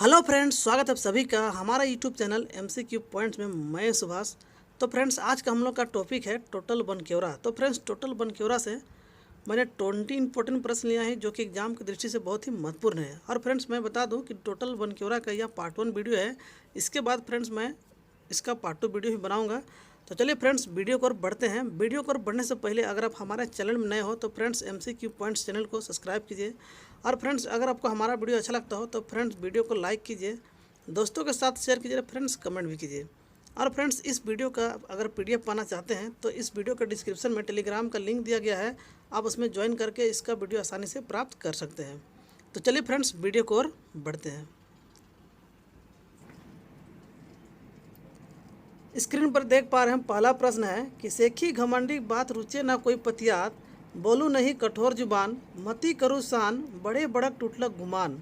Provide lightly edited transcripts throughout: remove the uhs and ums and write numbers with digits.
Hello friends, स्वागत है आप सभी का हमारा यूट्यूब चैनल MCQ पॉइंट्स में। मैं सुभाष। तो फ्रेंड्स, आज का हम लोग का टॉपिक है टोटल बनक्योरा। तो फ्रेंड्स, टोटल बनक्योरा से मैंने 20 इंपॉर्टेंट प्रश्न लिया है जो कि एग्जाम की दृष्टि से बहुत ही महत्वपूर्ण है। और फ्रेंड्स, मैं बता दूं कि टोटल बनक्योरा का यह पार्ट 1 वीडियो है। इसके बाद फ्रेंड्स मैं इसका पार्ट 2 वीडियो भी बनाऊँगा। तो चलिए फ्रेंड्स, वीडियो को बढ़ते हैं। वीडियो को बढ़ने से पहले अगर आप हमारे चैनल में नए हो तो फ्रेंड्स MCQ पॉइंट्स चैनल को सब्सक्राइब कीजिए। और फ्रेंड्स, अगर आपको हमारा वीडियो अच्छा लगता हो तो फ्रेंड्स वीडियो को लाइक कीजिए, दोस्तों के साथ शेयर कीजिए, फ्रेंड्स कमेंट भी कीजिए। और फ्रेंड्स, इस वीडियो का अगर PDF पाना चाहते हैं तो इस वीडियो के डिस्क्रिप्शन में टेलीग्राम का लिंक दिया गया है, आप उसमें ज्वाइन करके इसका वीडियो आसानी से प्राप्त कर सकते हैं। तो चलिए फ्रेंड्स, वीडियो को और बढ़ते हैं। स्क्रीन पर देख पा रहे हैं, पहला प्रश्न है कि सेखी घमंडी बात रुचे ना कोई पतियात, बोलू नहीं कठोर जुबान, मती करू शान, बड़े बड़क टूटलक गुमान।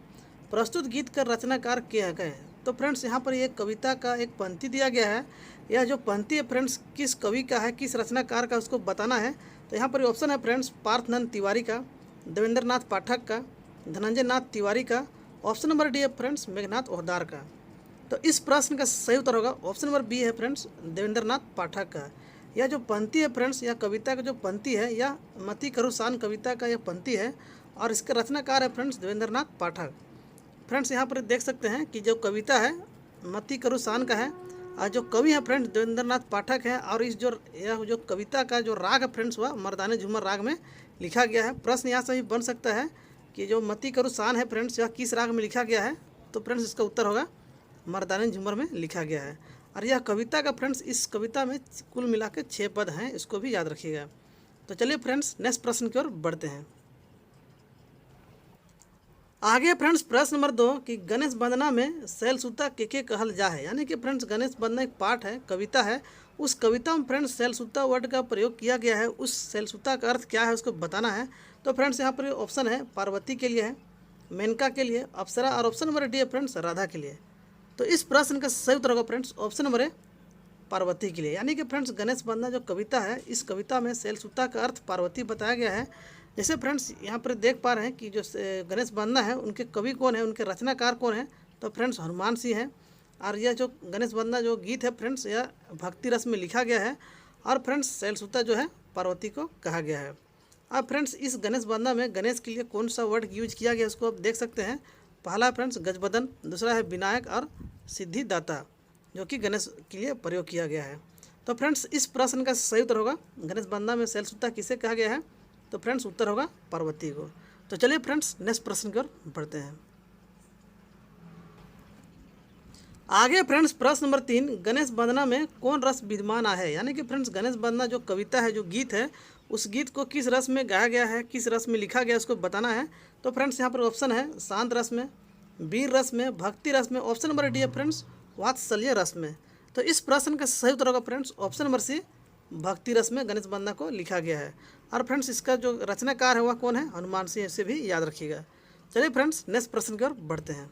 प्रस्तुत गीत का रचनाकार के है? तो फ्रेंड्स, यहाँ पर एक कविता का एक पंक्ति दिया गया है। यह जो पंक्ति है फ्रेंड्स किस कवि का है, किस रचनाकार का, उसको बताना है। तो यहाँ पर ऑप्शन है फ्रेंड्स पार्थनंद तिवारी का, देवेंद्र नाथ पाठक का, धनंजय नाथ तिवारी का। ऑप्शन नंबर डी है फ्रेंड्स मेघनाथ ओहदार का। तो इस प्रश्न का सही उत्तर होगा ऑप्शन नंबर बी है फ्रेंड्स देवेंद्र नाथ पाठक का। यह जो पंक्ति है फ्रेंड्स, यह कविता का जो पंक्ति है, यह मती करू शान कविता का यह पंक्ति है और इसके रचनाकार है फ्रेंड्स देवेंद्र नाथ पाठक। फ्रेंड्स, यहाँ पर देख सकते हैं कि जो कविता है मती करू शान का है और जो कवि है फ्रेंड्स देवेंद्र नाथ पाठक है। और इस यह जो कविता का जो राग है फ्रेंड्स वह मर्दानी झूमर राग में लिखा गया है। प्रश्न यहाँ से भी बन सकता है कि जो मती करू शान है फ्रेंड्स यह किस राग में लिखा गया है। तो फ्रेंड्स, इसका उत्तर होगा मर्दानी झूमर में लिखा गया है। और यह कविता का फ्रेंड्स, इस कविता में कुल मिला के 6 पद हैं, इसको भी याद रखिएगा। तो चलिए फ्रेंड्स, नेक्स्ट प्रश्न की ओर बढ़ते हैं। आगे फ्रेंड्स प्रश्न नंबर 2 कि गणेश वंदना में शैलसुता के कहल जा है। यानी कि फ्रेंड्स गणेश वंदना एक पाठ है, कविता है। उस कविता में फ्रेंड्स शैलसुता वर्ड का प्रयोग किया गया है। उस शैलसुता का अर्थ क्या है उसको बताना है। तो फ्रेंड्स, यहाँ पर ऑप्शन है पार्वती के लिए है, मेनका के लिए, अप्सरा, और ऑप्शन नंबर डी है फ्रेंड्स राधा के लिए। तो इस प्रश्न का सही उत्तर होगा फ्रेंड्स ऑप्शन नंबर है पार्वती के लिए। यानी कि फ्रेंड्स गणेश वंदना जो कविता है, इस कविता में शैलसुता का अर्थ पार्वती बताया गया है। जैसे फ्रेंड्स यहाँ पर देख पा रहे हैं कि जो गणेश वंदना है उनके कवि कौन है, उनके रचनाकार कौन है। तो फ्रेंड्स हनुमान सिंह है। और यह जो गणेश वंदना जो गीत है फ्रेंड्स यह भक्ति रस में लिखा गया है। और फ्रेंड्स शैलसुता जो है पार्वती को कहा गया है। अब फ्रेंड्स इस गणेश वंदना में गणेश के लिए कौन सा वर्ड यूज किया गया उसको आप देख सकते हैं। पहला है फ्रेंड्स गजबदन, दूसरा है विनायक और सिद्धिदाता, जो कि गणेश के लिए प्रयोग किया गया है। तो फ्रेंड्स इस प्रश्न का सही उत्तर होगा गणेश वंदना में शैलसुता किसे कहा गया है। तो फ्रेंड्स उत्तर होगा पार्वती को। तो चलिए फ्रेंड्स नेक्स्ट प्रश्न की ओर बढ़ते हैं। आगे फ्रेंड्स प्रश्न नंबर 3 गणेश वंदना में कौन रस विद्यमान है। यानी कि फ्रेंड्स गणेश वंदना जो कविता है, जो गीत है, उस गीत को किस रस में गाया गया है, किस रस में लिखा गया है उसको बताना है। तो फ्रेंड्स यहाँ पर ऑप्शन है शांत रस में, वीर रस में, भक्ति रस में, ऑप्शन नंबर डी है फ्रेंड्स वात्सल्य रस में। तो इस प्रश्न का सही उत्तर होगा फ्रेंड्स ऑप्शन नंबर सी, भक्ति रस में गणेश वंदना को लिखा गया है। और फ्रेंड्स इसका जो रचनाकार है वह कौन है, हनुमान सिंह, इसे भी याद रखिएगा। चलिए फ्रेंड्स नेक्स्ट प्रश्न की ओर बढ़ते हैं।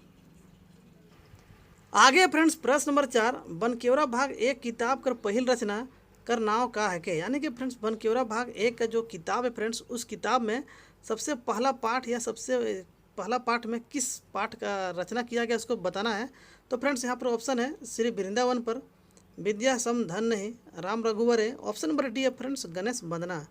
आगे फ्रेंड्स प्रश्न नंबर 4 बनक्योरा भाग 1 किताब कर पहिल रचना कर नाव का है के। यानी कि फ्रेंड्स बनक्योरा भाग 1 का जो किताब है फ्रेंड्स, उस किताब में सबसे पहला पाठ या सबसे पहला पाठ में किस पाठ का रचना किया गया उसको बताना है। तो फ्रेंड्स यहाँ पर ऑप्शन है श्री वृंदावन पर, विद्या सम धन नहीं, राम रघुवर है, ऑप्शन नंबर डी है फ्रेंड्स गणेश वंदना।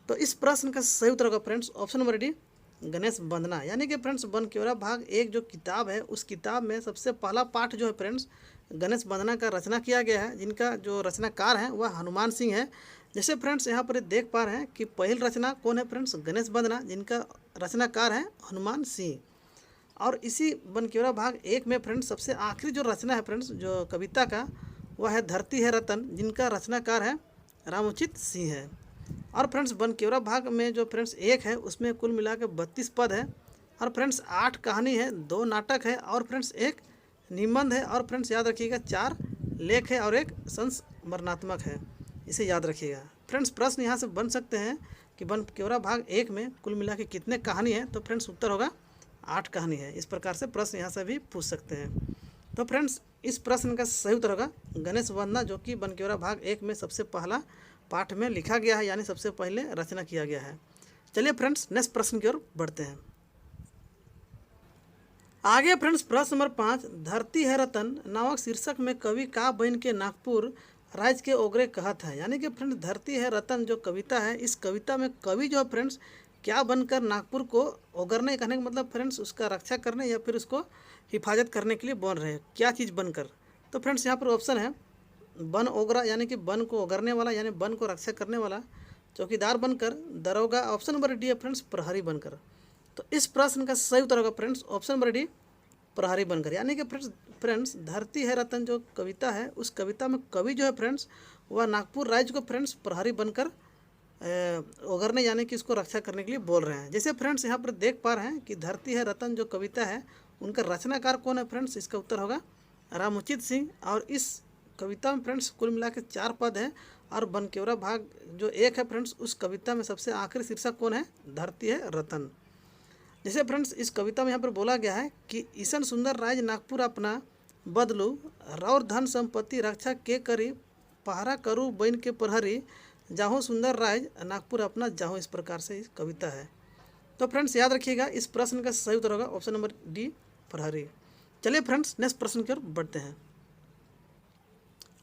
तो इस प्रश्न का सही उत्तर होगा friends option number D Ganesh वंदना। यानी कि फ्रेंड्स बनक्योरा भाग 1 जो किताब है, उस किताब में सबसे पहला पाठ जो है फ्रेंड्स गणेश वंदना का रचना किया गया है, जिनका जो रचनाकार है वह हनुमान सिंह है। जैसे फ्रेंड्स यहाँ पर देख पा रहे हैं कि पहल रचना कौन है फ्रेंड्स गणेश वंदना, जिनका रचनाकार है हनुमान सिंह। और इसी बनक्योरा भाग 1 में फ्रेंड्स सबसे आखिरी जो रचना है फ्रेंड्स जो कविता का, वह है धरती है रतन, जिनका रचनाकार है रामोचित सिंह है। और फ्रेंड्स बनक्योरा भाग में जो फ्रेंड्स 1 है उसमें कुल मिला के 32 पद है। और फ्रेंड्स 8 कहानी है, 2 नाटक है और फ्रेंड्स 1 निबंध है। और फ्रेंड्स याद रखिएगा 4 लेख है और 1 संस्मरणात्मक है, इसे याद रखिएगा। फ्रेंड्स प्रश्न यहाँ से बन सकते हैं कि बनक्योरा भाग 1 में कुल मिला के कितने कहानी है। तो फ्रेंड्स उत्तर होगा 8 कहानी है। इस प्रकार से प्रश्न यहाँ से भी पूछ सकते हैं। तो फ्रेंड्स इस प्रश्न का सही उत्तर होगा गणेश वंदना, जो कि बनक्योरा भाग 1 में सबसे पहला पाठ में लिखा गया है, यानी सबसे पहले रचना किया गया है। चलिए फ्रेंड्स नेक्स्ट प्रश्न की ओर बढ़ते हैं। आगे फ्रेंड्स प्रश्न नंबर 5, धरती है रतन नामक शीर्षक में कवि का बन के नागपुर राज्य के ओगरे कहत है। यानी कि फ्रेंड्स धरती है रतन जो कविता है, इस कविता में कवि जो है फ्रेंड्स क्या बनकर नागपुर को ओगरने, कहने का मतलब फ्रेंड्स उसका रक्षा करने या फिर उसको हिफाजत करने के लिए बोल रहे हैं, क्या चीज़ बनकर। तो फ्रेंड्स यहाँ पर ऑप्शन है वन ओगरा, यानी कि वन को ओगरने वाला, यानी वन को रक्षा करने वाला, चौकीदार बनकर, दरोगा, ऑप्शन नंबर डी है फ्रेंड्स प्रहरी बनकर। तो इस प्रश्न का सही उत्तर होगा फ्रेंड्स ऑप्शन नंबर डी प्रहरी बनकर। यानी कि फ्रेंड्स धरती है रतन जो कविता है, उस कविता में कवि जो है फ्रेंड्स वह नागपुर राज्य को फ्रेंड्स प्रहरी बनकर ओगरने यानी कि इसको रक्षा करने के लिए बोल रहे हैं। जैसे फ्रेंड्स यहाँ पर देख पा रहे हैं कि धरती है रतन जो कविता है उनका रचनाकार कौन है फ्रेंड्स, इसका उत्तर होगा रामउचित सिंह। और इस कविता में फ्रेंड्स कुल मिला के 4 पद हैं और बनकेवरा भाग जो 1 है फ्रेंड्स उस कविता में सबसे आखिरी शीर्षक कौन है, धरती है रतन। जैसे फ्रेंड्स इस कविता में यहाँ पर बोला गया है कि ईसन सुंदर राज नागपुर अपना बदलू, रौर धन संपत्ति रक्षा के करी, पहरा करूँ बन के प्रहरी, जाहो सुंदर राज नागपुर अपना जाहो। इस प्रकार से इस कविता है। तो फ्रेंड्स याद रखिएगा इस प्रश्न का सही उत्तर होगा ऑप्शन नंबर डी प्रहरी। चलिए फ्रेंड्स नेक्स्ट प्रश्न की ओर बढ़ते हैं।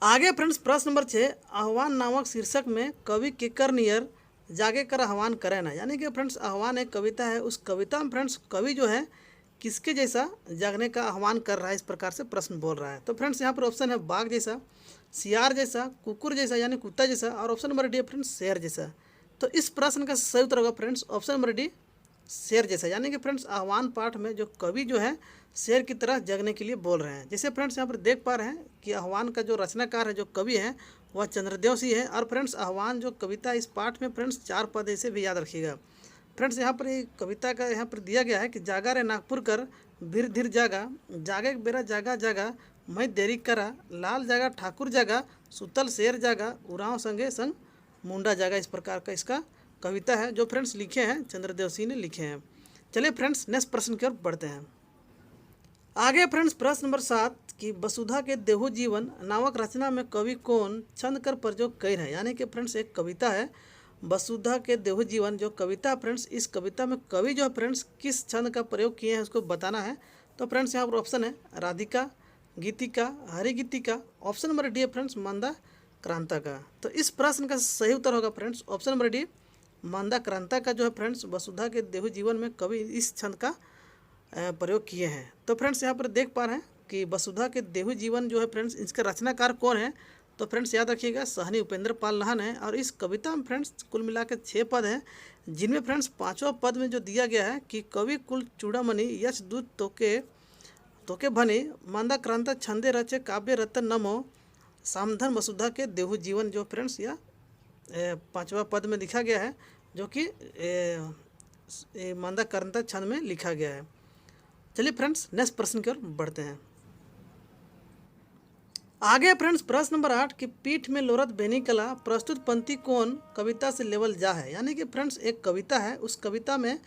आगे फ्रेंड्स प्रश्न नंबर 6, आह्वान नामक शीर्षक में कवि केकर नियर जागे कर आह्वान करें ना। यानी कि फ्रेंड्स आह्वान एक कविता है, उस कविता में फ्रेंड्स कवि जो है किसके जैसा जागने का आह्वान कर रहा है, इस प्रकार से प्रश्न बोल रहा है। तो फ्रेंड्स यहाँ पर ऑप्शन है बाघ जैसा, सियार जैसा, कुकुर जैसा यानी कुत्ता जैसा, और ऑप्शन नंबर डी है फ्रेंड्स शेर जैसा। तो इस प्रश्न का सही उत्तर होगा फ्रेंड्स ऑप्शन नंबर डी शेर जैसा। यानी कि फ्रेंड्स आह्वान पाठ में जो कवि जो है शेर की तरह जगने के लिए बोल रहे हैं। जैसे फ्रेंड्स यहाँ पर देख पा रहे हैं कि आह्वान का जो रचनाकार है जो कवि है वह चंद्रदेव सिंह है। और फ्रेंड्स आह्वान जो कविता इस पाठ में फ्रेंड्स 4 पद ऐसे भी याद रखिएगा। फ्रेंड्स यहाँ पर ये कविता का यहाँ पर दिया गया है कि जागा रे नागपुर कर भीर धीर जागा, जागे बेरा जागा जागा, मैं देरी करा, लाल जागा ठाकुर जागा, सुतल शेर जागा, उराव संगे संग मुंडा जागा। इस प्रकार का इसका कविता है जो फ्रेंड्स लिखे हैं चंद्रदेव सिंह ने लिखे हैं। चलिए फ्रेंड्स नेक्स्ट प्रश्न की ओर बढ़ते हैं। आगे फ्रेंड्स प्रश्न नंबर 7 कि वसुधा के देहु जीवन नामक रचना में कवि कौन छंद कर प्रयोग कर है। यानी कि फ्रेंड्स एक कविता है वसुधा के देहु जीवन जो कविता फ्रेंड्स, इस कविता में कवि जो फ्रेंड्स किस छंद का प्रयोग किए हैं उसको बताना है। तो फ्रेंड्स यहाँ पर ऑप्शन है राधिका, गीतिका, हरिगीतिका, ऑप्शन नंबर डी है फ्रेंड्स मंदा क्रांता का। तो इस प्रश्न का सही उत्तर होगा फ्रेंड्स ऑप्शन नंबर डी मंदा क्रांता का जो है फ्रेंड्स वसुधा के देहु जीवन में कवि इस छंद का प्रयोग किए हैं। तो फ्रेंड्स यहाँ पर देख पा रहे हैं कि वसुधा के देहु जीवन जो है फ्रेंड्स इसका रचनाकार कौन है। तो फ्रेंड्स याद रखिएगा सहनी उपेंद्र पाल लाहन है। और इस कविता में फ्रेंड्स कुल मिला के 6 पद हैं जिनमें फ्रेंड्स 5वां पद में जो दिया गया है कि कवि कुल चूड़ामणि यश दूत तोके भनी, मंदा क्रांता छंदे रचे काव्य रतन नमो, सामधन वसुधा के देहु जीवन जो फ्रेंड्स या 5वां पद में लिखा गया है जो कि मंदा क्रांता छंद में लिखा गया है। चलिए फ्रेंड्स नेक्स्ट प्रश्न की ओर बढ़ते हैं। आगे फ्रेंड्स प्रश्न नंबर 8 कि पीठ में लोरत बेनी कला प्रस्तुत पंक्ति कौन कविता से लेवल जा है। यानी कि फ्रेंड्स एक कविता है, उस कविता में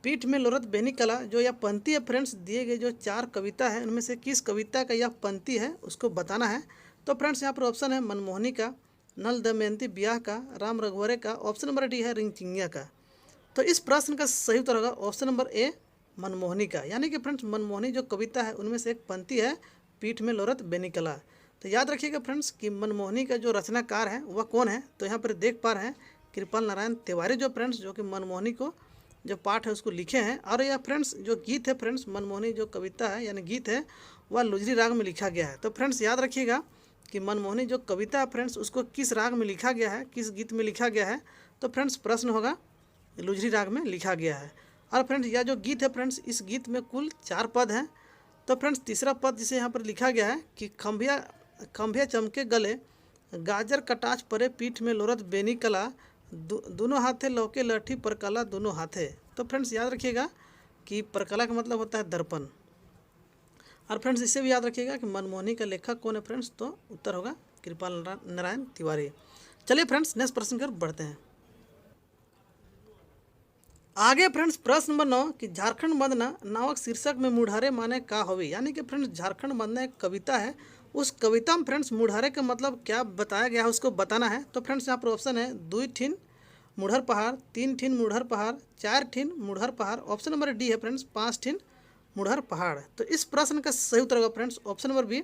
पीठ में लोरत बेनी कला जो यह पंक्ति है फ्रेंड्स दिए गए जो 4 कविता है उनमें से किस कविता का यह पंक्ति है उसको बताना है। तो फ्रेंड्स यहाँ पर ऑप्शन है मनमोहनी का, नल दमयंती ब्याह का, राम रघुवरे का, ऑप्शन नंबर डी है रिंगचिंगिया का। तो इस प्रश्न का सही उत्तर होगा ऑप्शन नंबर ए मनमोहनी का। यानी कि फ्रेंड्स मनमोहनी जो कविता है उनमें से एक पंक्ति है पीठ में लोरत बेनी कला। तो याद रखिएगा फ्रेंड्स कि मनमोहनी का जो रचनाकार है वह कौन है। तो यहाँ पर देख पा रहे हैं कृपाल नारायण तिवारी जो फ्रेंड्स जो कि मनमोहनी को जो पाठ है उसको लिखे हैं। और यह फ्रेंड्स जो गीत है फ्रेंड्स मनमोहनी जो कविता है यानी गीत है वह लुजरी राग में लिखा गया है। तो फ्रेंड्स याद रखिएगा कि मनमोहनी जो कविता है फ्रेंड्स उसको किस राग में लिखा गया है, किस गीत में लिखा गया है। तो फ्रेंड्स प्रश्न होगा लुजरी राग में लिखा गया है। और फ्रेंड्स यह जो गीत है फ्रेंड्स इस गीत में कुल 4 पद हैं। तो फ्रेंड्स तीसरा पद जिसे यहाँ पर लिखा गया है कि खंभिया चमके गले, गाजर कटाच परे पीठ में लोरत बेनी कला, दोनों हाथे लौके लठी परकला दोनों हाथे। तो फ्रेंड्स याद रखिएगा कि परकला का मतलब होता है दर्पण। और फ्रेंड्स इसे भी याद रखिएगा कि मनमोहनी का लेखक कौन है फ्रेंड्स। तो उत्तर होगा कृपाल नारायण तिवारी। चलिए फ्रेंड्स नेक्स्ट प्रश्न की ओर बढ़ते हैं। आगे फ्रेंड्स प्रश्न नंबर 9 कि झारखंड वंदना नामक शीर्षक में मुढ़ारे माने का होवे। यानी कि फ्रेंड्स झारखंड वंदना एक कविता है, उस कविता में फ्रेंड्स मुढ़ारे का मतलब क्या बताया गया है उसको बताना है। तो फ्रेंड्स यहाँ पर ऑप्शन है 2 ठीन मुढ़र पहाड़, 3 ठीन मुढ़र पहाड़, 4 ठीन मुढ़र पहाड़, ऑप्शन नंबर डी है फ्रेंड्स 5 ठीन मुढ़र पहाड़। तो इस प्रश्न का सही उत्तर होगा फ्रेंड्स ऑप्शन नंबर बी,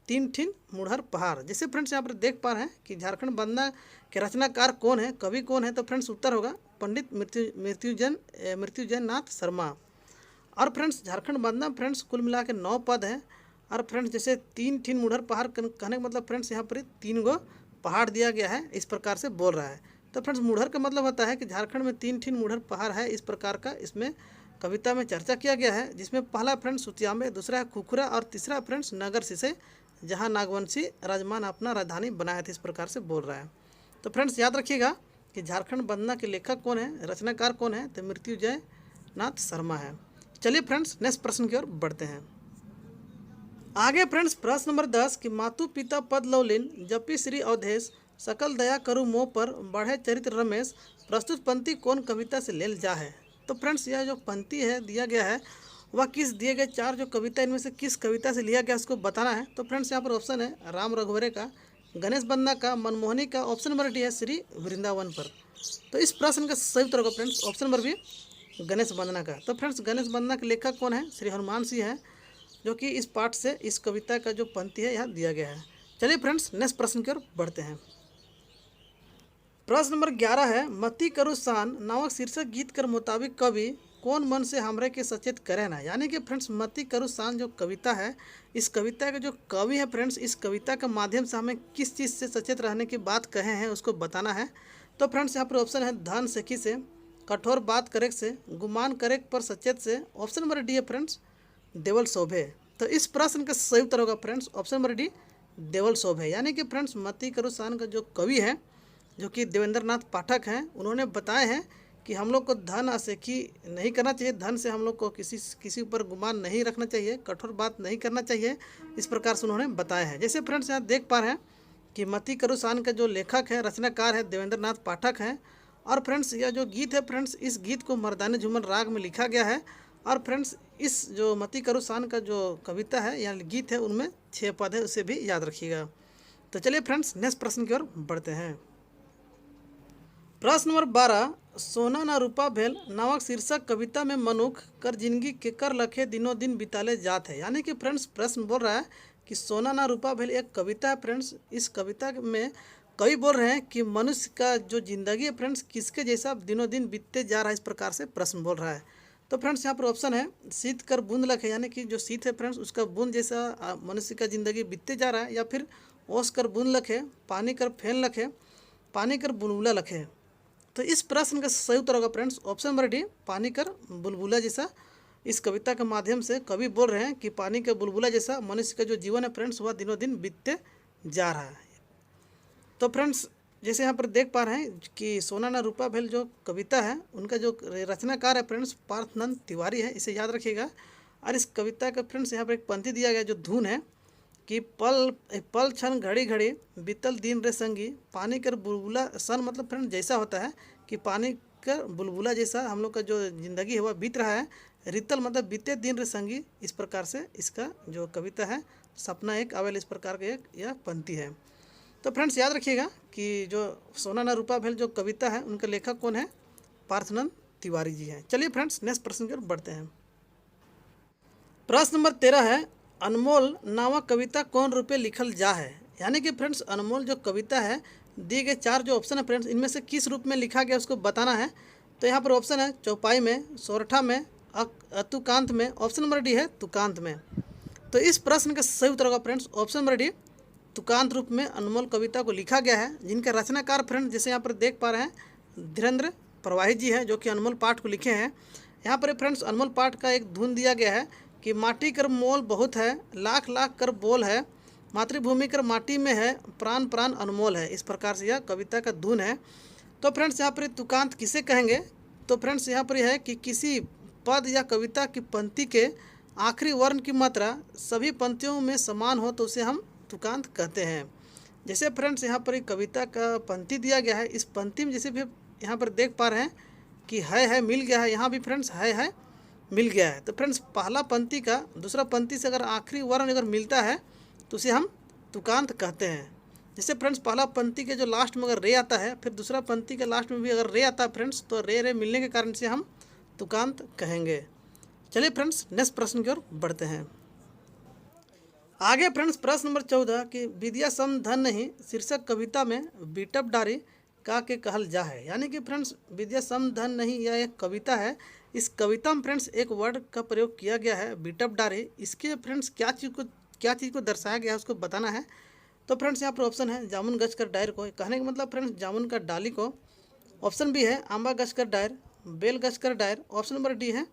3 ठीन मुढ़र पहाड़। जैसे फ्रेंड्स यहाँ पर देख पा रहे हैं कि झारखंड वंदना के रचनाकार कौन है, कवि कौन है, तो फ्रेंड्स उत्तर होगा पंडित मृत्युंजय नाथ शर्मा। और फ्रेंड्स झारखंड वंदना फ्रेंड्स कुल मिला के 9 पद है। और फ्रेंड्स जैसे 3 ठीन मुढ़र पहाड़ कहने का मतलब फ्रेंड्स यहाँ पर 3 गो पहाड़ दिया गया है, इस प्रकार से बोल रहा है। तो फ्रेंड्स मुढ़र का मतलब होता है कि झारखंड में 3 ठीन मुढ़र पहाड़ है, इस प्रकार का इसमें कविता में चर्चा किया गया है। जिसमें पहला फ्रेंड्स सुतियामे, दूसरा है खुखुरा और तीसरा फ्रेंड्स नगर सिसे, जहाँ नागवंशी राजमान अपना राजधानी बनाया था, इस प्रकार से बोल रहा है। तो फ्रेंड्स याद रखिएगा कि झारखंड वंदना के लेखक कौन है, रचनाकार कौन है, तो मृत्युंजय नाथ शर्मा है। चलिए फ्रेंड्स नेक्स्ट प्रश्न की ओर बढ़ते हैं। आगे फ्रेंड्स प्रश्न नंबर 10 कि मातु पिता पद लौलिन जपी श्री अवधेश सकल दया करु मोह पर बढ़े चरित्र रमेश, प्रस्तुत पंक्ति कौन कविता से लेल जा है। तो फ्रेंड्स यह जो पंक्ति है दिया गया है वह किस दिए गए 4 जो कविता इनमें से किस कविता से लिया गया उसको बताना है। तो फ्रेंड्स यहाँ पर ऑप्शन है राम रघुवरे का, गणेश वंदना का, मनमोहनी का, ऑप्शन नंबर डी है श्री वृंदावन पर। तो इस प्रश्न का सही उत्तर होगा friends option number B, Ganesh वंदना का। तो फ्रेंड्स गणेश वंदना के लेखक कौन है, श्री हनुमान सिंह है, जो कि इस पाठ से इस कविता का जो पंक्ति है यहाँ दिया गया है। चलिए फ्रेंड्स नेक्स्ट प्रश्न की ओर बढ़ते हैं। प्रश्न नंबर 11 है मती करु शान नामक शीर्षक गीत कर मुताबिक कवि कौन मन से हमरे के सचेत करे ना। यानी कि फ्रेंड्स मती करु शान जो कविता है, इस कविता के जो कवि है फ्रेंड्स, इस कविता के माध्यम से हमें किस चीज़ से सचेत रहने की बात कहे हैं उसको बताना है। तो फ्रेंड्स यहाँ पर ऑप्शन है धन सखी से, कठोर बात करे से, गुमान करे पर सचेत से, ऑप्शन नंबर डी है फ्रेंड्स देवल शोभे। तो इस प्रश्न का सही उत्तर होगा फ्रेंड्स ऑप्शन नंबर डी, देवल शोभे। यानी कि फ्रेंड्स मती करु शान का जो कवि है, जो कि देवेंद्र नाथ पाठक हैं, उन्होंने बताए हैं कि हम लोग को धन असेखी नहीं करना चाहिए, धन से हम लोग को किसी ऊपर गुमान नहीं रखना चाहिए, कठोर बात नहीं करना चाहिए, इस प्रकार से उन्होंने बताया है। जैसे फ्रेंड्स यहाँ देख पा रहे हैं कि मती करु शान का जो लेखक है, रचनाकार है, देवेंद्र नाथ पाठक हैं। और फ्रेंड्स यह जो गीत है फ्रेंड्स, इस गीत को मर्दानी झूमर राग में लिखा गया है। और फ्रेंड्स इस जो मती करु शान का जो कविता है या गीत है उनमें 6 पद है, उसे भी याद रखिएगा। तो चलिए फ्रेंड्स नेक्स्ट प्रश्न की ओर बढ़ते हैं। प्रश्न नंबर 12 सोना ना रूपा भेल नामक शीर्षक कविता में मनुख कर जिंदगी के कर लखे दिनों दिन बिताले जात है। यानी कि फ्रेंड्स प्रश्न बोल रहा है कि सोना ना रूपा भेल एक कविता है फ्रेंड्स, इस कविता में कवि बोल रहे हैं कि मनुष्य का जो जिंदगी है फ्रेंड्स किसके जैसा दिनों दिन बीतते जा रहा है, इस प्रकार से प्रश्न बोल रहा है। तो फ्रेंड्स यहाँ पर ऑप्शन है शीत कर बूंद लखे, यानी कि जो शीत है फ्रेंड्स उसका बूंद जैसा मनुष्य का जिंदगी बीतते जा रहा है, या फिर ओस कर बूंद लखे, पानी कर फेन लखे, पानी कर बुलबुला लखे। तो इस प्रश्न का सही उत्तर होगा फ्रेंड्स ऑप्शन नंबर डी, पानी कर बुलबुला जैसा। इस कविता के माध्यम से कवि बोल रहे हैं कि पानी का बुलबुला जैसा मनुष्य का जो जीवन है फ्रेंड्स वह दिनों दिन बीतते जा रहा है। तो फ्रेंड्स जैसे यहाँ पर देख पा रहे हैं कि सोना ना रूपा भेल जो कविता है उनका जो रचनाकार है फ्रेंड्स पार्थनंद तिवारी है, इसे याद रखिएगा। और इस कविता का फ्रेंड्स यहाँ पर एक पंक्ति दिया गया जो धुन है कि पल पल क्षण घड़ी घड़ी बीतल दिन रे संगी, पानी कर बुलबुला सन मतलब फ्रेंड जैसा होता है कि पानी कर बुलबुला जैसा हम लोग का जो ज़िंदगी है वह बीत रहा है, रितल मतलब बीते दिन रे संगी, इस प्रकार से इसका जो कविता है सपना एक आवेल, इस प्रकार का एक यह पंक्ति है। तो फ्रेंड्स याद रखिएगा कि जो सोना ना रूपा भेल जो कविता है उनके लेखक कौन है, पार्थनंद तिवारी जी हैं। चलिए फ्रेंड्स नेक्स्ट प्रश्न की ओर बढ़ते हैं। प्रश्न नंबर 13 है अनमोल नामक कविता कौन रूपे लिखल जा है। यानी कि फ्रेंड्स अनमोल जो कविता है दिए गए 4 जो ऑप्शन है फ्रेंड्स इनमें से किस रूप में लिखा गया उसको बताना है। तो यहाँ पर ऑप्शन है चौपाई में, सोरठा में, अतुकांत में, ऑप्शन नंबर डी है तुकांत में। तो इस प्रश्न का सही उत्तर होगा फ्रेंड्स ऑप्शन नंबर डी, तुकांत रूप में अनमोल कविता को लिखा गया है। जिनके रचनाकार फ्रेंड्स जैसे यहाँ पर देख पा रहे हैं धीरेन्द्र प्रवाही जी हैं, जो कि अनमोल पाठ को लिखे हैं। यहाँ पर फ्रेंड्स अनमोल पाठ का एक धुन दिया गया है कि माटी कर मोल बहुत है, लाख लाख कर बोल है, मातृभूमि कर माटी में है, प्राण प्राण अनमोल है, इस प्रकार से यह कविता का धुन है। तो फ्रेंड्स यहाँ पर तुकांत किसे कहेंगे, तो फ्रेंड्स यहाँ पर यह है कि किसी पद या कविता की पंक्ति के आखिरी वर्ण की मात्रा सभी पंक्तियों में समान हो तो उसे हम तुकांत कहते हैं। जैसे फ्रेंड्स यहाँ पर एक कविता का पंक्ति दिया गया है, इस पंक्ति में जैसे भी यहाँ पर देख पा रहे हैं कि है मिल गया है, यहाँ भी फ्रेंड्स है मिल गया है। तो फ्रेंड्स पहला पंक्ति का दूसरा पंक्ति से अगर आखिरी वर्ण अगर मिलता है तो उसे हम तुकांत कहते हैं। जैसे फ्रेंड्स पहला पंक्ति के जो लास्ट में अगर रे आता है, फिर दूसरा पंक्ति के लास्ट में भी अगर रे आता है फ्रेंड्स, तो रे मिलने के कारण से हम तुकांत कहेंगे। चलिए फ्रेंड्स नेक्स्ट प्रश्न की ओर बढ़ते हैं। आगे फ्रेंड्स प्रश्न नंबर 14 कि विद्या सम धन नहीं शीर्षक कविता में बीटअप डारी का के कहल जा है। यानी कि फ्रेंड्स विद्या सम धन नहीं यह एक कविता है। इस कविता में फ्रेंड्स एक वर्ड का प्रयोग किया गया है बीटअप डारी। इसके फ्रेंड्स क्या चीज़ को दर्शाया गया है उसको बताना है। तो फ्रेंड्स यहाँ पर ऑप्शन है जामुन गच कर डायर को, कहने का मतलब फ्रेंड्स जामुन का डाली को। ऑप्शन बी है आंबा गच कर डायर, बेल गच कर डायर। ऑप्शन नंबर डी है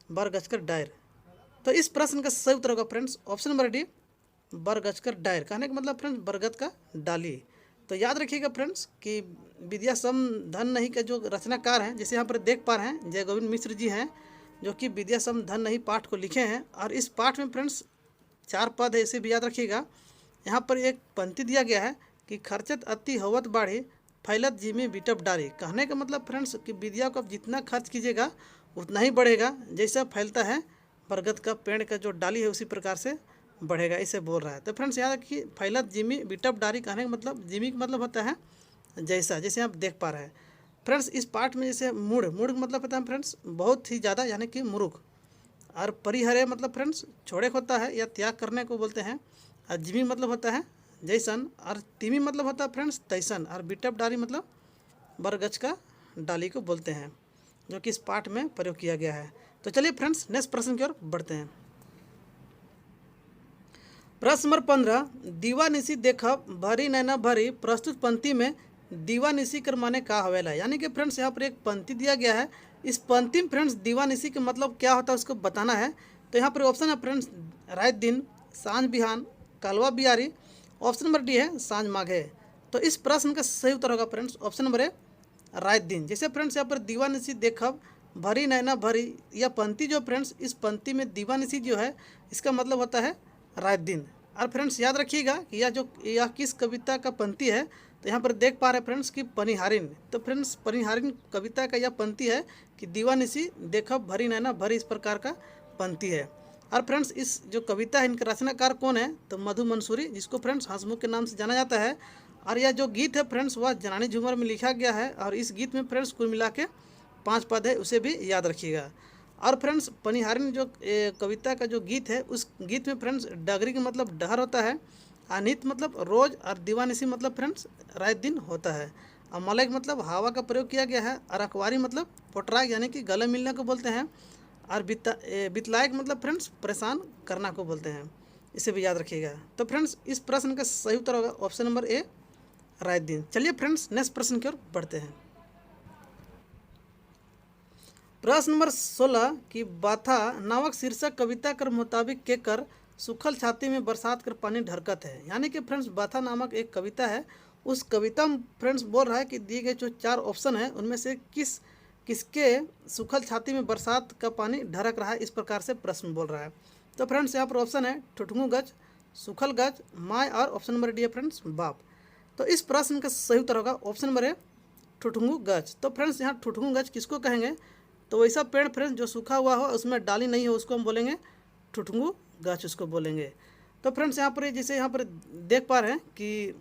बर गच कर डायर। तो इस प्रश्न का सही उत्तर होगा फ्रेंड्स ऑप्शन नंबर डी बर गच कर डायर, कहने का मतलब फ्रेंड्स बरगद का डाली। तो याद रखिएगा फ्रेंड्स कि विद्या सम धन नहीं के जो रचनाकार हैं, जैसे यहाँ पर देख पा रहे हैं जय गोविंद मिश्र जी हैं जो कि विद्या सम धन नहीं पाठ को लिखे हैं। और इस पाठ में फ्रेंड्स 4 पद है, इसे भी याद रखिएगा। यहाँ पर एक पंक्ति दिया गया है कि खर्चत अति होवत बाढ़ी फैलत जिमी बीटअप डारी, कहने का मतलब फ्रेंड्स कि विद्या को आप जितना खर्च कीजिएगा उतना ही बढ़ेगा, जैसा फैलता है बरगद का पेड़ का जो डाली है उसी प्रकार से बढ़ेगा, इसे बोल रहा है। तो फ्रेंड्स याद रखिए फैलत जिमी बीटअप डारी, कहने का मतलब जिमी का मतलब होता है जैसा, जैसे आप देख पा रहे हैं फ्रेंड्स। इस पाठ में जैसे मूढ़ का मतलब होता है फ्रेंड्स बहुत ही ज़्यादा, यानी कि मुरुख। और परिहरे मतलब फ्रेंड्स छोड़े होता है या त्याग करने को बोलते हैं। और जिमी मतलब होता है जैसन, और तिमी मतलब होता है फ्रेंड्स तैसन, और बीटअप डाली मतलब बरगज का डाली को बोलते हैं, जो कि इस पाठ में प्रयोग किया गया है। तो चलिए फ्रेंड्स नेक्स्ट प्रश्न की ओर बढ़ते हैं। प्रश्न नंबर 15 दीवा निशी देखब भरी नैना भरी, प्रस्तुत पंक्ति में दीवा निशी कर माने का हवेला। यानी कि फ्रेंड्स यहाँ पर एक पंक्ति दिया गया है। इस पंक्ति में फ्रेंड्स दीवा निशी के मतलब क्या होता है उसको बताना है। तो यहाँ पर ऑप्शन है फ्रेंड्स रात दिन, सांझ बिहान, कालवा बियारी। ऑप्शन नंबर डी है सांझ माघे। तो इस प्रश्न का सही उत्तर होगा फ्रेंड्स ऑप्शन नंबर ए रात दिन। जैसे फ्रेंड्स यहाँ पर दीवा निशी देखब भरी नैना भरी, यह पंक्ति जो फ्रेंड्स इस पंक्ति में दीवा निशी जो है इसका मतलब होता है रात दिन। और फ्रेंड्स याद रखिएगा कि यह किस कविता का पंक्ति है। तो यहाँ पर देख पा रहे हैं फ्रेंड्स कि पनिहारिन। तो फ्रेंड्स पनिहारिन कविता का यह पंक्ति है कि दीवा निशी देखब भरी नैना भरी, इस प्रकार का पंक्ति है। और फ्रेंड्स इस जो कविता है इनका रचनाकार कौन है तो मधु मंसूरी, जिसको फ्रेंड्स हंसमुख के नाम से जाना जाता है। और यह जो गीत है फ्रेंड्स वह जनानी झूमर में लिखा गया है। और इस गीत में फ्रेंड्स कुल मिला के 5 पद है, उसे भी याद रखिएगा। और फ्रेंड्स पनिहारिन जो कविता का जो गीत है उस गीत में फ्रेंड्स डगरी का मतलब डहर होता है, अनित मतलब रोज, और दीवानिशी मतलब फ्रेंड्स रात दिन होता है। और मलय मतलब हवा का प्रयोग किया गया है। और अखबारी मतलब पोटराग यानी कि गले मिलने को बोलते हैं। और बितलायक मतलब फ्रेंड्स परेशान करना को बोलते हैं, इसे भी याद रखिएगा। तो फ्रेंड्स इस प्रश्न का सही उत्तर होगा ऑप्शन नंबर ए रात दिन। चलिए फ्रेंड्स नेक्स्ट प्रश्न की ओर बढ़ते हैं। प्रश्न नंबर 16 की बाथा नामक शीर्षक कविता कर मुताबिक के कर सुखल छाती में बरसात कर पानी ढरकत है। यानी कि फ्रेंड्स बाथा नामक एक कविता है। उस कविता में फ्रेंड्स बोल रहा है कि दिए गए जो 4 ऑप्शन है उनमें से किसके सुखल छाती में बरसात का पानी ढरक रहा है, इस प्रकार से प्रश्न बोल रहा है। तो फ्रेंड्स यहाँ पर ऑप्शन है ठुठुंगू गज, सुखल गज, माय, और ऑप्शन नंबर डी है फ्रेंड्स बाप। तो इस प्रश्न का सही उत्तर होगा ऑप्शन नंबर ए ठुठुंगू गज। तो फ्रेंड्स यहाँ ठुठुंगू गज किसको कहेंगे तो वैसा पेड़ फ्रेंड्स जो सूखा हुआ हो उसमें डाली नहीं हो उसको हम बोलेंगे ठुठुंगू गज, उसको बोलेंगे। तो फ्रेंड्स यहाँ पर जैसे यहाँ पर देख पा रहे हैं कि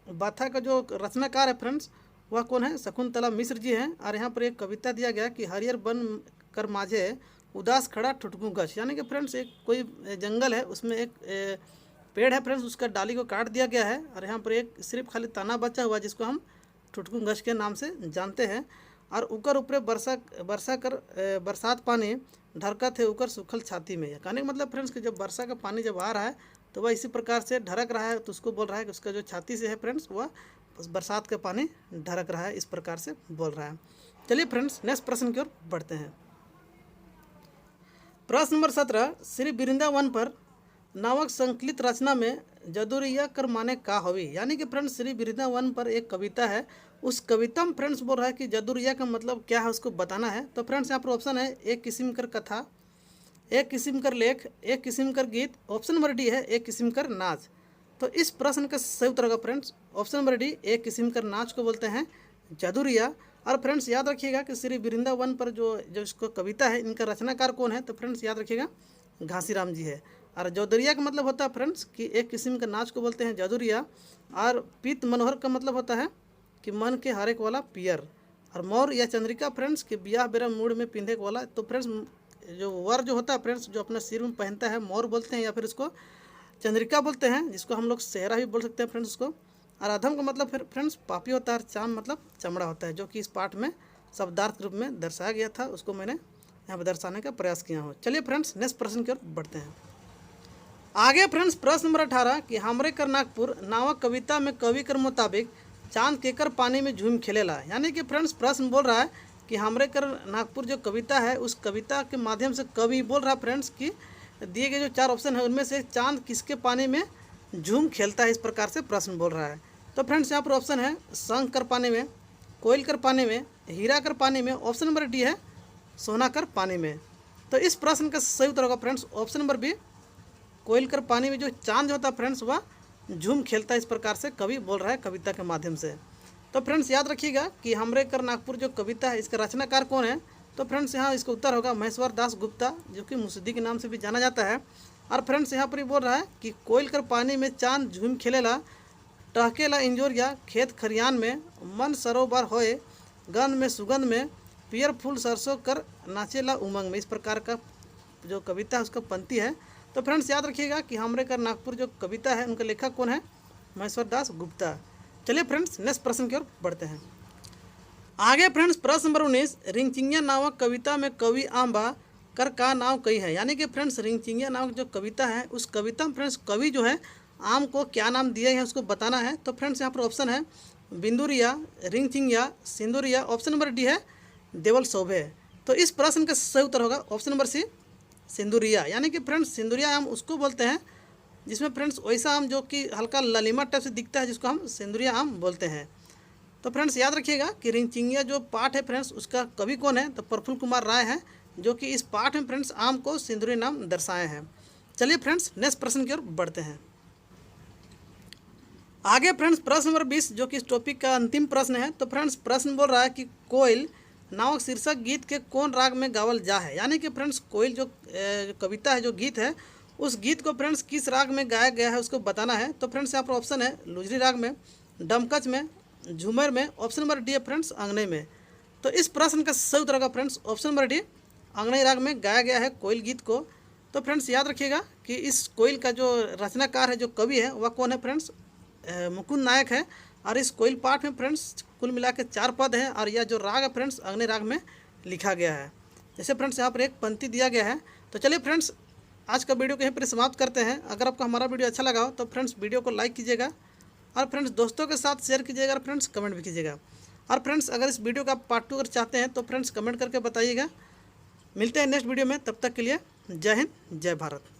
बाथा का जो रचनाकार है फ्रेंड्स वह कौन है शकुंतला मिश्र जी हैं। और यहाँ पर एक कविता दिया गया कि हरियर बन कर माझे उदास खड़ा ठुठुंगू गज। यानी कि फ्रेंड्स एक कोई जंगल है उसमें एक पेड़ है फ्रेंड्स, उसका डाली को काट दिया गया है। और यहाँ पर एक सिर्फ खाली तना बचा हुआ जिसको हम ठुठुंगू गज के नाम से जानते हैं। और उकर ऊपरे बरसात पानी ढरकत है उकर सुखल छाती में। कहने का मतलब फ्रेंड्स कि जब वर्षा का पानी जब आ रहा है तो वह इसी प्रकार से ढरक रहा है, तो उसको बोल रहा है कि उसका जो छाती से है फ्रेंड्स वह बरसात का पानी ढरक रहा है, इस प्रकार से बोल रहा है। चलिए फ्रेंड्स नेक्स्ट प्रश्न की ओर बढ़ते हैं। प्रश्न नंबर 17 श्री वृंदावन पर नामक संकलित रचना में जदुरिया कर माने का हवी। यानी कि फ्रेंड्स श्री वृंदावन पर एक कविता है, उस कविता में फ्रेंड्स बोल रहा है कि जदुरिया का मतलब क्या है उसको बताना है। तो फ्रेंड्स यहाँ पर ऑप्शन है एक किस्म कर कथा, एक किस्म कर लेख, एक किस्म कर गीत। ऑप्शन नंबर डी है एक किस्म कर नाच। तो इस प्रश्न का सही उत्तर होगा फ्रेंड्स ऑप्शन नंबर डी एक किस्म कर नाच को बोलते हैं जदुरिया। और फ्रेंड्स याद रखिएगा कि श्री वृंदावन पर जो इसको कविता है इनका रचनाकार कौन है तो फ्रेंड्स याद रखिएगा घासीराम जी है। और जदुरिया का मतलब होता है फ्रेंड्स कि एक किस्म का नाच को बोलते हैं जदुरिया। और पीत मनोहर का मतलब होता है कि मन के हरेक वाला पियर। और मौर या चंद्रिका फ्रेंड्स कि बियाह बेरा मूड में पिंधे वाला। तो फ्रेंड्स जो वर जो होता है फ्रेंड्स, जो अपने सिर में पहनता है, मोर बोलते हैं या फिर इसको चंद्रिका बोलते हैं, जिसको हम लोग सेहरा भी बोल सकते हैं फ्रेंड्स उसको। और अधम का मतलब फिर फ्रेंड्स पापी होता है, और चाम मतलब चमड़ा होता है, जो कि इस पाठ में शब्दार्थ रूप में दर्शाया गया था, उसको मैंने यहाँ पर दर्शाने का प्रयास किया हूँ। चलिए फ्रेंड्स नेक्स्ट प्रश्न की ओर बढ़ते हैं। आगे फ्रेंड्स प्रश्न नंबर 18 कि हमरे कर नागपुर नावक कविता में कवि कर मुताबिक चांद केकर पानी में झूम खेलेला। यानी कि फ्रेंड्स प्रश्न बोल रहा है कि हमरे कर नागपुर जो कविता है, उस कविता के माध्यम से कवि बोल रहा है फ्रेंड्स कि दिए गए जो 4 ऑप्शन है उनमें से चांद किसके पानी में झूम खेलता है, इस प्रकार से प्रश्न बोल रहा है। तो फ्रेंड्स यहाँ पर ऑप्शन है शंख कर पानी में, कोयल कर पानी में, हीरा कर पानी में, ऑप्शन नंबर डी है सोना कर पानी में। तो इस प्रश्न का सही उत्तर होगा फ्रेंड्स ऑप्शन नंबर बी, कोयल कर पानी में जो चांद होता है फ्रेंड्स वह झूम खेलता है, इस प्रकार से कवि बोल रहा है कविता के माध्यम से। तो फ्रेंड्स याद रखिएगा कि हमरे कर नागपुर जो कविता है इसका रचनाकार कौन है। तो फ्रेंड्स यहाँ इसका उत्तर होगा महेश्वर दास गुप्ता, जो कि मुंसदी के नाम से भी जाना जाता है। और फ्रेंड्स यहाँ पर ही बोल रहा है कि कोयल कर पानी में चांद झूम खेलेला, टहकेला इंजोरिया खेत खरियान में, मन सरोवर होए गंध में सुगंध में, पियर फूल सरसों कर नाचेला उमंग में। इस प्रकार का जो कविता है उसका पंक्ति है। तो फ्रेंड्स याद रखिएगा कि हमरे कर नागपुर जो कविता है उनका लेखक कौन है, महेश्वर दास गुप्ता। चलिए फ्रेंड्स नेक्स्ट प्रश्न की ओर बढ़ते हैं। आगे फ्रेंड्स प्रश्न नंबर 19 रिंगचिंगिया नामक कविता में कवि आंबा कर का नाम कई है। यानी कि फ्रेंड्स रिंगचिंगिया नामक जो कविता है उस कविता में फ्रेंड्स कवि जो है आम को क्या नाम दिए हैं उसको बताना है। तो फ्रेंड्स यहाँ पर ऑप्शन है बिंदुरिया, रिंगचिंगिया, सिंदूरिया, ऑप्शन नंबर डी है देवल शोभे। तो इस प्रश्न का सही उत्तर होगा ऑप्शन नंबर सी सिंदूरिया। यानी कि फ्रेंड्स सिंदूरिया आम उसको बोलते हैं जिसमें फ्रेंड्स वैसा आम जो कि हल्का लालिमा टाइप से दिखता है, जिसको हम सिंदूरिया आम बोलते हैं। तो फ्रेंड्स याद रखिएगा कि रिंगचिंगिया जो पाठ है फ्रेंड्स उसका कवि कौन है, तो प्रफुल्ल कुमार राय हैं, जो कि इस पाठ में फ्रेंड्स आम को सिंदूरी नाम दर्शाए हैं। चलिए फ्रेंड्स नेक्स्ट प्रश्न की ओर बढ़ते हैं। आगे फ्रेंड्स प्रश्न नंबर 20 जो कि इस टॉपिक का अंतिम प्रश्न है। तो फ्रेंड्स प्रश्न बोल रहा है कि कोयल नामक शीर्षक गीत के कौन राग में गावल जा है। यानी कि फ्रेंड्स कोयल जो कविता है, जो गीत है, उस गीत को फ्रेंड्स किस राग में गाया गया है उसको बताना है। तो फ्रेंड्स यहाँ पर ऑप्शन है लुजरी राग में, डमकच में, झूमर में, ऑप्शन नंबर डी है फ्रेंड्स अंगनई में। तो इस प्रश्न का सही उत्तर होगा फ्रेंड्स ऑप्शन नंबर डी, अंगनई राग में गाया गया है कोयल गीत को। तो फ्रेंड्स याद रखिएगा कि इस कोयल का जो रचनाकार है, जो कवि है, वह कौन है फ्रेंड्स मुकुंद नायक है। और इस कोयल पाठ में फ्रेंड्स कुल मिला के 4 पद हैं, और यह जो राग है फ्रेंड्स अंगनई राग में लिखा गया है। जैसे फ्रेंड्स यहाँ पर एक पंक्ति दिया गया है। तो चलिए फ्रेंड्स आज का वीडियो को यहीं पर समाप्त करते हैं। अगर आपको हमारा वीडियो अच्छा लगा हो तो फ्रेंड्स वीडियो को लाइक कीजिएगा, और फ्रेंड्स दोस्तों के साथ शेयर कीजिएगा, और फ्रेंड्स कमेंट भी कीजिएगा। और फ्रेंड्स अगर इस वीडियो का पार्ट 2 अगर चाहते हैं तो फ्रेंड्स कमेंट करके बताइएगा। मिलते हैं नेक्स्ट वीडियो में, तब तक के लिए जय हिंद जय भारत।